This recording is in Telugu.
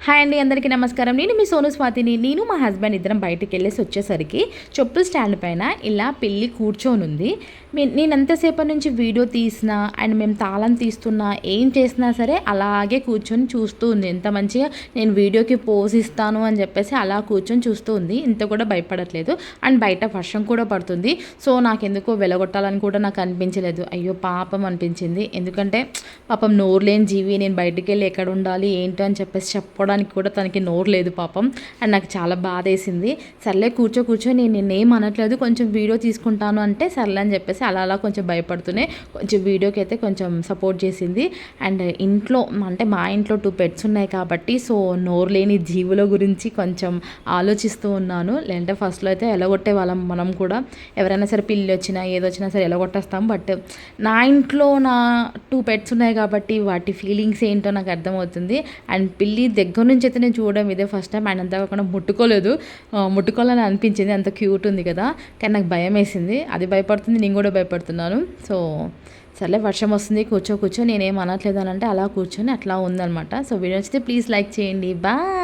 హాయ్ అండి, అందరికీ నమస్కారం. నేను మీ సోను స్వాతిని. నేను మా హస్బెండ్ ఇద్దరం బయటికి వెళ్ళేసి వచ్చేసరికి చెప్పుల స్టాండ్ పైన ఇలా పిల్లి కూర్చొని ఉంది. నేను ఎంతసేపటి నుంచి వీడియో తీసినా అండ్ మేము తాళం తీస్తున్నా ఏం చేసినా సరే అలాగే కూర్చొని చూస్తూ ఉంది. ఎంత మంచిగా నేను వీడియోకి పోజ్ ఇస్తాను అని చెప్పేసి అలా కూర్చొని చూస్తూ ఉంది. ఇంత కూడా భయపడట్లేదు. అండ్ బయట వర్షం కూడా పడుతుంది. సో నాకెందుకో వెలగొట్టాలని కూడా నాకు అనిపించలేదు. అయ్యో పాపం అనిపించింది. ఎందుకంటే పాపం నోరు లేని జీవి, నేను బయటికి వెళ్ళి ఎక్కడ ఉండాలి ఏంటో అని చెప్పేసి చెప్పడానికి కూడా తనకి నోరు లేదు పాపం. అండ్ నాకు చాలా బాధ వేసింది. సర్లే కూర్చో నేనేం అనట్లేదు, కొంచెం వీడియో తీసుకుంటాను అంటే సర్లే అని చెప్పేసి అలా కొంచెం భయపడుతూనే కొంచెం వీడియోకి అయితే కొంచెం సపోర్ట్ చేసింది. అండ్ ఇంట్లో అంటే మా ఇంట్లో 2 పెట్స్ ఉన్నాయి కాబట్టి సో నోరు లేని జీవుల గురించి కొంచెం ఆలోచిస్తూ ఉన్నాను. లేదంటే ఫస్ట్లో అయితే ఎలగొట్టే వాళ్ళం మనం కూడా. ఎవరైనా సరే పిల్లి వచ్చినా ఏదొచ్చినా సరే ఎలగొట్టేస్తాం. బట్ నా ఇంట్లో నా 2 పెట్స్ ఉన్నాయి కాబట్టి వాటి ఫీలింగ్స్ ఏంటో నాకు అర్థమవుతుంది. అండ్ పిల్లి దగ్గర నుంచి అయితే నేను చూడడం ఇదే ఫస్ట్ టైం. అండ్ అంతా కాకుండా ముట్టుకోవాలని అనిపించింది. అంత క్యూట్ ఉంది కదా. కానీ నాకు భయం వేసింది. అది భయపడుతుంది, నేను కూడా భయపడుతున్నాను. సో సర్లే వర్షం వస్తుంది, కూర్చో నేనేం అనట్లేదు అని అంటే అలా కూర్చొని అట్లా ఉందనమాట. సో వీడియో నచ్చితే ప్లీజ్ లైక్ చేయండి. బాయ్.